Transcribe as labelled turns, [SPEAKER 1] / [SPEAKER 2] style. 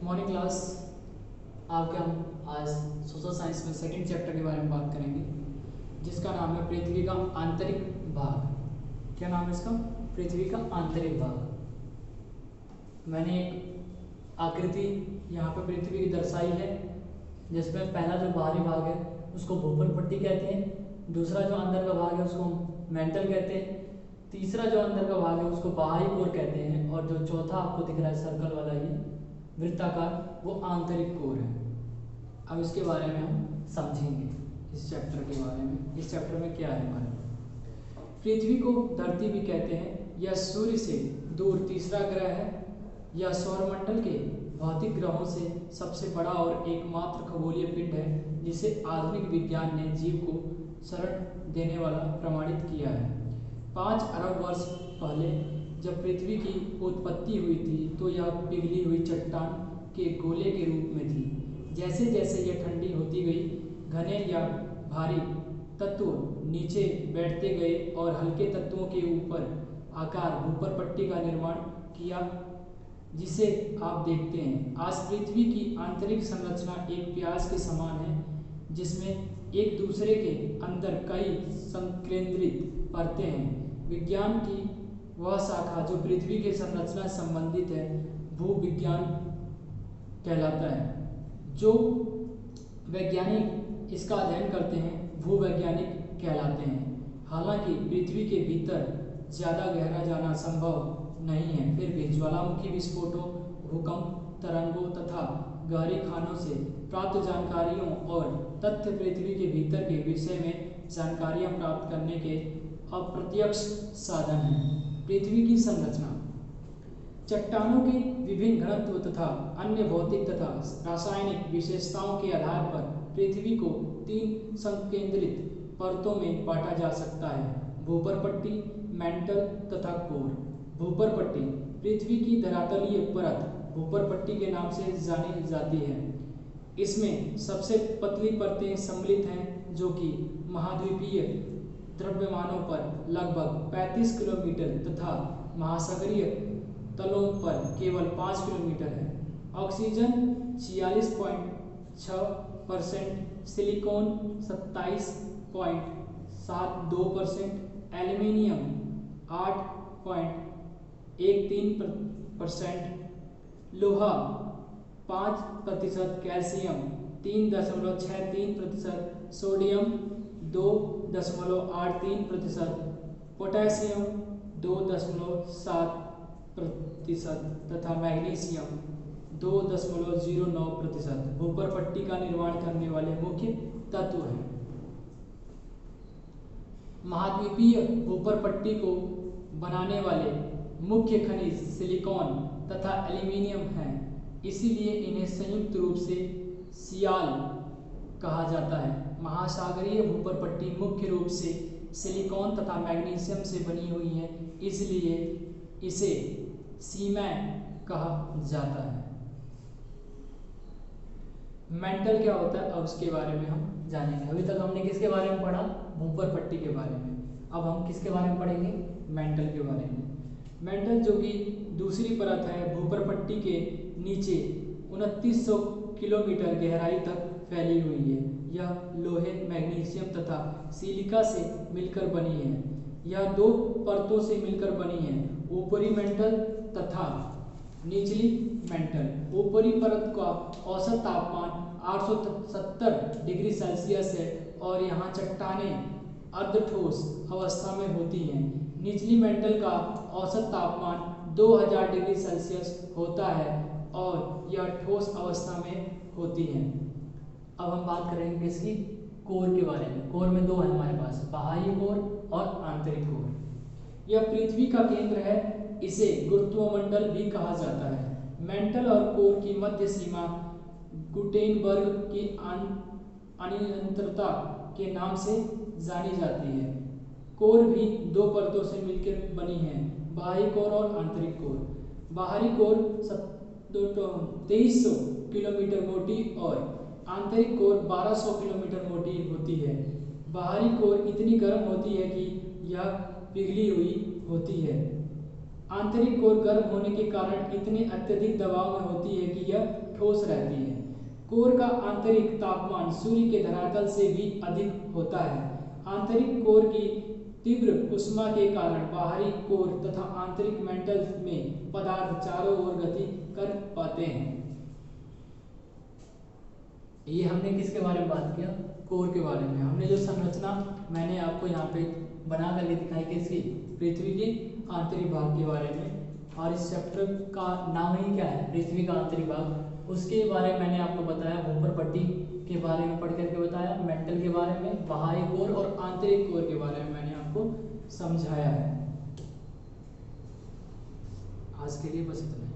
[SPEAKER 1] Morning class. आपके हम आज सोशल साइंस में सेकंड चैप्टर के बारे में बात करेंगे, जिसका नाम है पृथ्वी का आंतरिक भाग। क्या नाम है इसका? पृथ्वी का आंतरिक भाग। मैंने एक आकृति यहाँ पे पृथ्वी की दर्शाई है, जिसमें पहला जो बाहरी भाग है उसको भूमध्य पट्टी कहते हैं, दूसरा जो अंदर का भाग है उसको मेंटल कहते हैं, तीसरा जो अंदर का भाग है उसको बाहरी कोर कहते हैं, और जो चौथा आपको दिख रहा है सर्कल वाला ये वृत्ताकार, वो आंतरिक कोर है। अब इसके बारे में हम समझेंगे, इस चैप्टर के बारे में। इस चैप्टर में क्या है हमारे, पृथ्वी को धरती भी कहते हैं। यह सूर्य से दूर तीसरा ग्रह है। यह सौरमंडल के भौतिक ग्रहों से सबसे बड़ा और एकमात्र खगोलीय पिंड है, जिसे आधुनिक विज्ञान ने जीव को शरण देने वाला प्रमाणित किया है। 5 अरब वर्ष पहले जब पृथ्वी की उत्पत्ति हुई थी, तो यह पिघली हुई चट्टान के गोले के रूप में थी। जैसे जैसे यह ठंडी होती गई, घने या भारी तत्व नीचे बैठते गए और हल्के तत्वों के ऊपर आकार भूपर पट्टी का निर्माण किया, जिसे आप देखते हैं। आज पृथ्वी की आंतरिक संरचना एक प्याज के समान है, जिसमें एक दूसरे के अंदर कई संकेंद्रित परतें हैं। विज्ञान की वह शाखा जो पृथ्वी के संरचना से संबंधित है, भूविज्ञान कहलाता है। जो वैज्ञानिक इसका अध्ययन करते हैं, भूवैज्ञानिक कहलाते हैं। हालांकि पृथ्वी के भीतर ज़्यादा गहरा जाना संभव नहीं है, फिर भी ज्वालामुखी विस्फोटों, भूकंप तरंगों तथा गहरी खानों से प्राप्त जानकारियों और तथ्य पृथ्वी के भीतर के विषय में जानकारियां प्राप्त करने के अप्रत्यक्ष साधन हैं। पृथ्वी की संरचना, चट्टानों के विभिन्न घनत्व तथा अन्य भौतिक तथा रासायनिक विशेषताओं के आधार पर पृथ्वी को 3 संकेंद्रित परतों में बांटा जा सकता है: भूपर पट्टी, मेंटल तथा कोर। भूपर पट्टी पृथ्वी की धरातलीय परत भूपर पट्टी के नाम से जानी जाती है। इसमें सबसे पतली परतें सम्मिलित हैं, जो कि महाद्वीपीय द्रव्यमानों पर लगभग 35 किलोमीटर तथा महासागरीय तलों पर केवल 5 किलोमीटर है। ऑक्सीजन 46.6%, सिलिकॉन 27.72%, एल्युमिनियम 8.13%, लोहा 5%, कैल्शियम 3.63%, सोडियम 2.83%, पोटेशियम 2.7% तथा मैग्नीशियम 2.09% भूपर पट्टी का निर्माण करने वाले मुख्य तत्व हैं। महाद्वीपीय भूपर पट्टी को बनाने वाले मुख्य खनिज सिलिकॉन तथा एल्युमिनियम हैं, इसीलिए इन्हें संयुक्त रूप से सियाल कहा जाता है। महासागरीय भूपर पट्टी मुख्य रूप से सिलिकॉन तथा मैग्नीशियम से बनी हुई है, इसलिए इसे सीमैं कहा जाता है। मेंटल क्या होता है, अब उसके बारे में हम जानेंगे। अभी तक हमने किसके बारे में पढ़ा? भूपर पट्टी के बारे में। अब हम किसके बारे में पढ़ेंगे? मेंटल के बारे में। मेंटल जो कि दूसरी परत है, भूपर पट्टी के नीचे 2900 किलोमीटर गहराई तक फैली हुई है। यह लोहे, मैग्नीशियम तथा सिलिका से मिलकर बनी है। यह 2 परतों से मिलकर बनी है, ऊपरी मेंटल तथा निचली मेंटल। ऊपरी परत का औसत तापमान 870 डिग्री सेल्सियस है और यहाँ चट्टानें अर्धठोस अवस्था में होती हैं। निचली मेंटल का औसत तापमान 2000 डिग्री सेल्सियस होता है और यह ठोस अवस्था में होती हैं। अब हम बात करेंगे किसकी? कोर के बारे में। कोर में 2 है हमारे पास, बाह्य कोर और आंतरिक कोर। यह पृथ्वी का केंद्र है, इसे गुरुत्वमंडल भी कहा जाता है। मेंटल और कोर की मध्य सीमा गुटेनबर्ग की अनिरंतरता के नाम से जानी जाती है। कोर भी 2 परतों से मिलकर बनी है, बाह्य कोर और आंतरिक कोर। बाहरी कोर 2300 किलोमीटर मोटी और आंतरिक कोर 1200 किलोमीटर मोटी होती है। बाहरी कोर इतनी गर्म होती है कि यह पिघली हुई होती है आंतरिक कोर गर्म होने के कारण इतने अत्यधिक दबाव में होती है कि यह ठोस रहती है। कोर का आंतरिक तापमान सूर्य के धरातल से भी अधिक होता है। आंतरिक कोर की तीव्र ऊष्मा के कारण बाहरी कोर तथा आंतरिक मेंटल में पदार्थ चारों ओर गति कर पाते हैं। ये हमने किसके बारे में बात किया? कोर के बारे में। हमने जो संरचना मैंने आपको यहाँ पे बना करके दिखाई किसकी? पृथ्वी के आंतरिक भाग के बारे में। और इस चैप्टर का नाम ही क्या है? पृथ्वी का आंतरिक भाग। उसके बारे में मैंने आपको बताया, भूपर पट्टी के बारे में पढ़ करके बताया, मेंटल के बारे में, बाहरी कोर और आंतरिक कोर के बारे में मैंने आपको समझाया है। आज के लिए बस इतना।